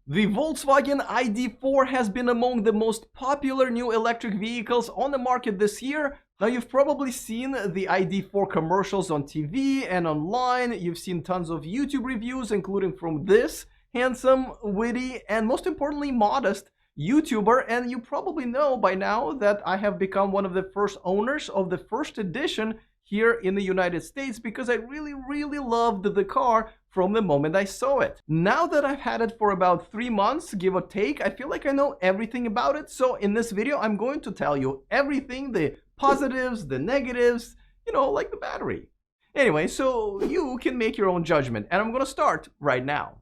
The Volkswagen ID.4 has been among the most popular new electric vehicles on the market this year. Now, you've probably seen the ID.4 commercials on TV and online. You've seen tons of YouTube reviews, including from this handsome, witty, and most importantly, modest YouTuber. And you probably know by now that I have become one of the first owners of the first edition here in the United States because I really loved the car from the moment I saw it. Now that I've had it for about 3 months, give or take, I feel like I know everything about it. So in this video, I'm going to tell you everything, the positives, the negatives, like the battery. Anyway, so you can make your own judgment, and I'm gonna start right now.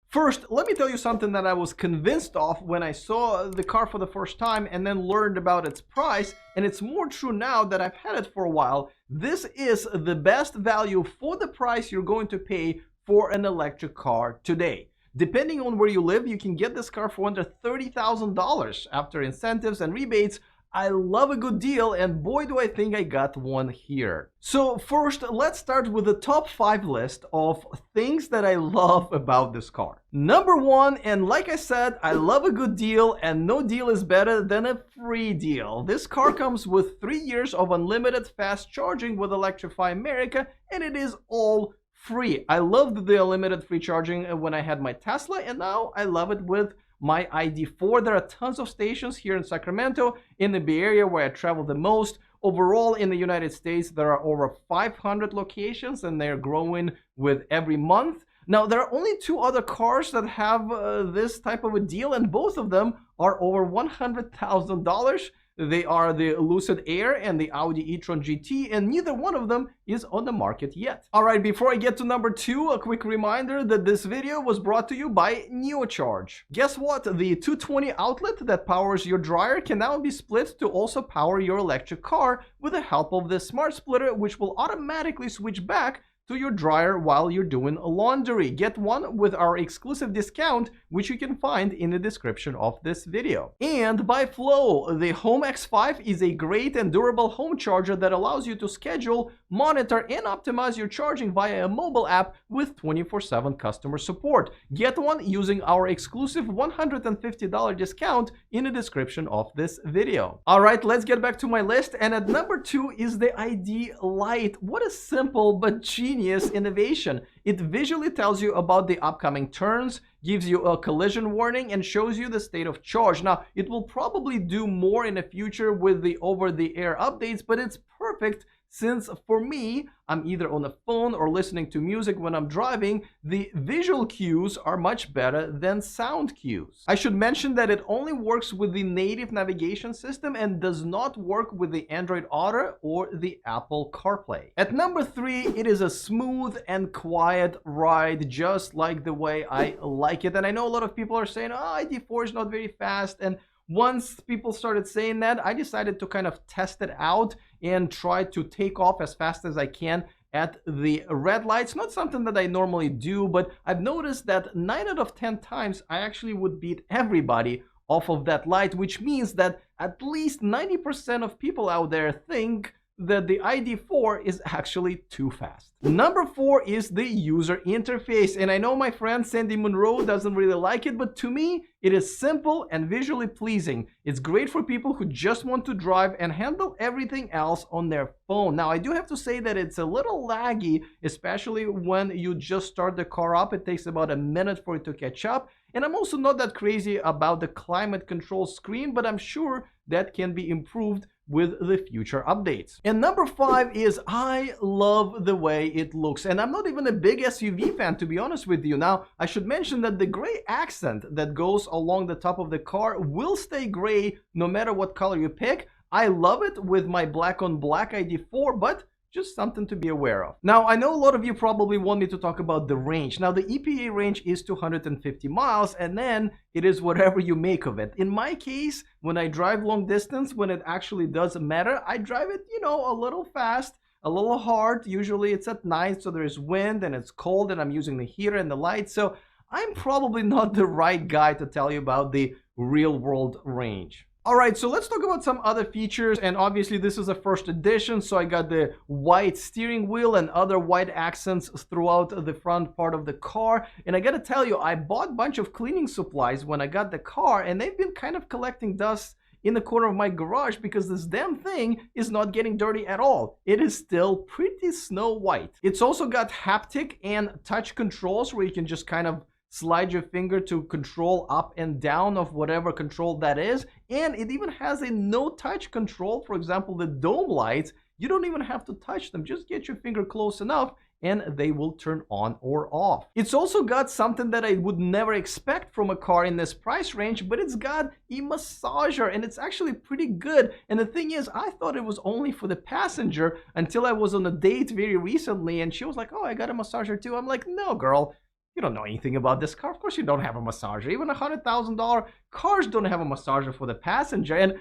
First, let me tell you something that I was convinced of when I saw the car for the first time and then learned about its price, and it's more true now that I've had it for a while. This is the best value for the price you're going to pay for an electric car today. Depending on where you live, you can get this car for under $30,000 after incentives and rebates. I love a good deal, and boy do I think I got one here. So first, let's start with the top 5 list of things that I love about this car. Number 1, and like I said, I love a good deal, and no deal is better than a free deal. This car comes with 3 years of unlimited fast charging with Electrify America, and it is all free. I loved the unlimited free charging when I had my Tesla, and now I love it with my ID.4. There are tons of stations here in Sacramento, in the Bay Area where I travel the most. Overall, in the United States, there are over 500 locations, and they're growing with every month. Now, there are only 2 other cars that have this type of a deal, and both of them are over $100,000. They are the Lucid Air and the Audi e-tron GT, and neither one of them is on the market yet. Alright, before I get to number 2, a quick reminder that this video was brought to you by NeoCharge. Guess what? The 220 outlet that powers your dryer can now be split to also power your electric car with the help of this smart splitter, which will automatically switch back to your dryer while you're doing laundry. Get one with our exclusive discount, which you can find in the description of this video. And by Flow, the Home X5 is a great and durable home charger that allows you to schedule, monitor, and optimize your charging via a mobile app with 24/7 customer support. Get one using our exclusive $150 discount in the description of this video. Alright, let's get back to my list, and at number 2 is the ID Lite. What a simple but genius innovation. It visually tells you about the upcoming turns, gives you a collision warning, and shows you the state of charge. Now, it will probably do more in the future with the over-the-air updates, but it's perfect since for me, I'm either on the phone or listening to music when I'm driving. The visual cues are much better than sound cues. I should mention that it only works with the native navigation system and does not work with the Android Auto or the Apple CarPlay. At number 3, it is a smooth and quiet ride, just like the way I like it. And I know a lot of people are saying, oh, ID.4 is not very fast, and once people started saying that, I decided to kind of test it out and try to take off as fast as I can at the red lights. Not something that I normally do, but I've noticed that 9 out of 10 times I actually would beat everybody off of that light, which means that at least 90% of people out there think that the ID.4 is actually too fast. Number 4 is the user interface, and I know my friend Sandy Monroe doesn't really like it, but to me it is simple and visually pleasing. It's great for people who just want to drive and handle everything else on their phone. Now, I do have to say that it's a little laggy, especially when you just start the car up. It takes about a minute for it to catch up, and I'm also not that crazy about the climate control screen, but I'm sure that can be improved with the future updates. And number 5 is I love the way it looks, and I'm not even a big SUV fan, to be honest with you. Now, I should mention that the gray accent that goes along the top of the car will stay gray no matter what color you pick. I love it with my black on black ID.4, but just something to be aware of. Now, I know a lot of you probably want me to talk about the range. Now, the EPA range is 250 miles, and then it is whatever you make of it. In my case, when I drive long distance, when it actually does matter, I drive it, a little fast, a little hard. Usually it's at night, so there's wind and it's cold, and I'm using the heater and the lights. So I'm probably not the right guy to tell you about the real world range. All right, so let's talk about some other features. And obviously this is a first edition, so I got the white steering wheel and other white accents throughout the front part of the car. And I gotta tell you, I bought a bunch of cleaning supplies when I got the car, and they've been kind of collecting dust in the corner of my garage because this damn thing is not getting dirty at all. It is still pretty snow white. It's also got haptic and touch controls where you can just kind of slide your finger to control up and down of whatever control that is. And it even has a no touch control. For example, the dome lights, you don't even have to touch them. Just get your finger close enough and they will turn on or off. It's also got something that I would never expect from a car in this price range, but it's got a massager, and it's actually pretty good. And the thing is, I thought it was only for the passenger until I was on a date very recently, and she was like, oh, I got a massager too. I'm like, no, girl. You don't know anything about this car. Of course you don't have a massager. Even $100,000 cars don't have a massager for the passenger. And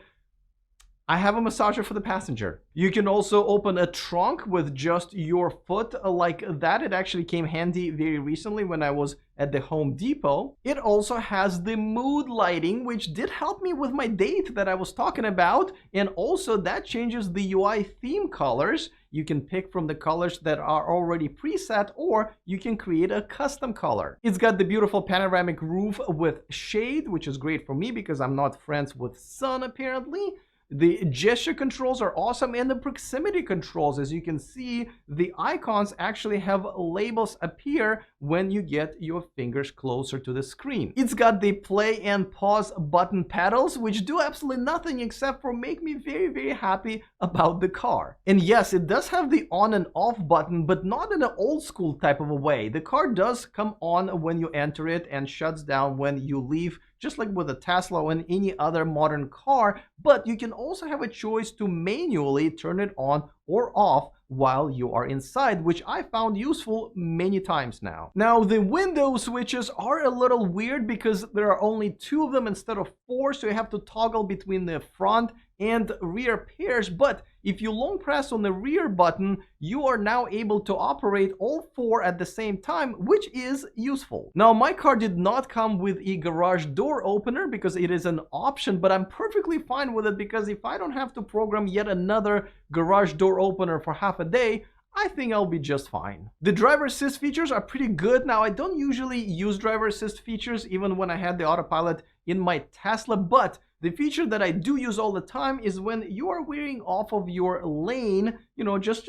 I have a massager for the passenger. You can also open a trunk with just your foot like that. It actually came handy very recently when I was at the Home Depot. It also has the mood lighting, which did help me with my date that I was talking about. And also that changes the UI theme colors. You can pick from the colors that are already preset, or you can create a custom color. It's got the beautiful panoramic roof with shade, which is great for me because I'm not friends with sun apparently. The gesture controls are awesome, and the proximity controls, as you can see, the icons actually have labels appear when you get your fingers closer to the screen. It's got the play and pause button pedals, which do absolutely nothing except for make me very, very happy about the car. And yes, it does have the on and off button, but not in an old school type of a way. The car does come on when you enter it and shuts down when you leave, just like with a Tesla or any other modern car, but you can also have a choice to manually turn it on or off while you are inside, which I found useful many times now. Now, the window switches are a little weird because there are only 2 of them instead of 4, so you have to toggle between the front and rear pairs, but if you long press on the rear button, you are now able to operate all 4 at the same time, which is useful. Now, my car did not come with a garage door opener because it is an option, but I'm perfectly fine with it because if I don't have to program yet another garage door opener for half a day, I think I'll be just fine. The driver assist features are pretty good. Now, I don't usually use driver assist features even when I had the autopilot in my Tesla, but the feature that I do use all the time is when you are veering off of your lane, you know, just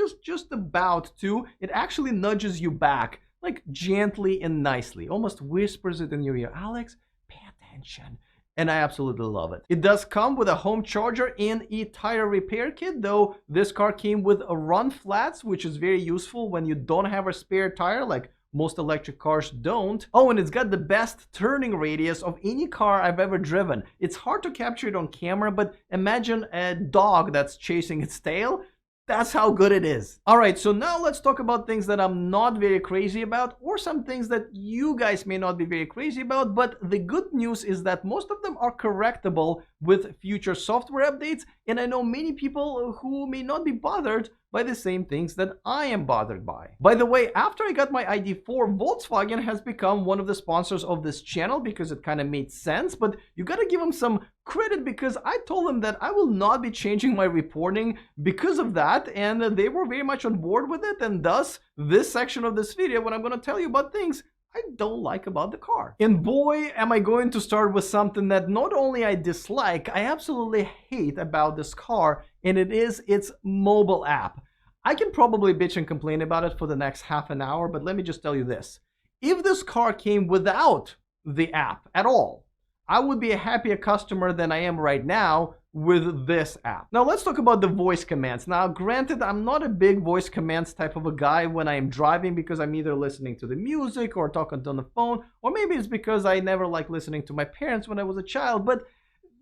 about to, it actually nudges you back, like gently and nicely, almost whispers it in your ear, Alex, pay attention. And I absolutely love it. It does come with a home charger and a tire repair kit, though this car came with a run flats, which is very useful when you don't have a spare tire, like most electric cars don't. Oh, and it's got the best turning radius of any car I've ever driven. It's hard to capture it on camera, but imagine a dog that's chasing its tail. That's how good it is. All right, so now let's talk about things that I'm not very crazy about, or some things that you guys may not be very crazy about, but the good news is that most of them are correctable with future software updates, and I know many people who may not be bothered by the same things that I am bothered by. By the way, after I got my ID.4, Volkswagen has become one of the sponsors of this channel because it kind of made sense, but you gotta give them some credit because I told them that I will not be changing my reporting because of that, and they were very much on board with it, and thus this section of this video when I'm gonna tell you about things I don't like about the car. And boy, am I going to start with something that not only I dislike, I absolutely hate about this car, and it is its mobile app. I can probably bitch and complain about it for the next half an hour, but let me just tell you this. If this car came without the app at all, I would be a happier customer than I am right now with this app. Now let's talk about the voice commands. Now granted, I'm not a big voice commands type of a guy when I'm driving because I'm either listening to the music or talking on the phone, or maybe it's because I never liked listening to my parents when I was a child, but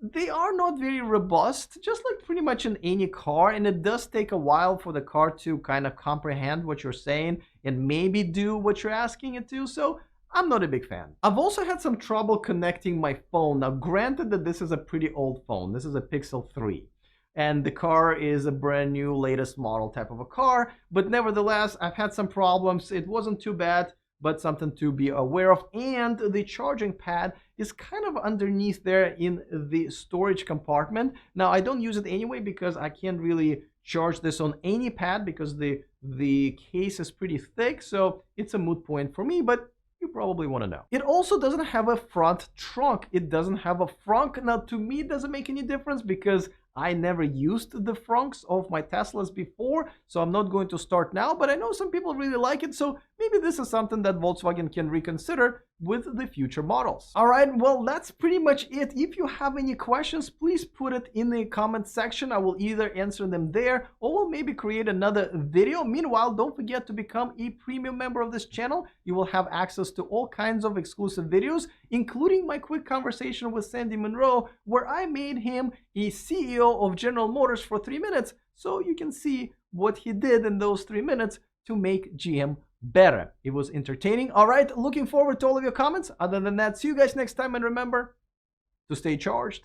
they are not very robust, just like pretty much in any car, and it does take a while for the car to kind of comprehend what you're saying and maybe do what you're asking it to, so I'm not a big fan. I've also had some trouble connecting my phone. Now, granted that this is a pretty old phone. This is a Pixel 3. And the car is a brand new, latest model type of a car. But nevertheless, I've had some problems. It wasn't too bad but something to be aware of. And the charging pad is kind of underneath there in the storage compartment. Now, I don't use it anyway because I can't really charge this on any pad because the case is pretty thick, so it's a moot point for me, but you probably want to know. It also doesn't have a front trunk. It doesn't have a frunk. Now, to me, it doesn't make any difference because I never used the frunks of my Teslas before, so I'm not going to start now, but I know some people really like it, so maybe this is something that Volkswagen can reconsider with the future models. All right, well, that's pretty much it. If you have any questions, please put it in the comment section. I will either answer them there or we'll maybe create another video. Meanwhile, don't forget to become a premium member of this channel. You will have access to all kinds of exclusive videos, including my quick conversation with Sandy Monroe, where I made him a CEO of General Motors for 3 minutes, so you can see what he did in those 3 minutes to make GM better. It was entertaining. All right, looking forward to all of your comments. Other than that, see you guys next time, and remember to stay charged.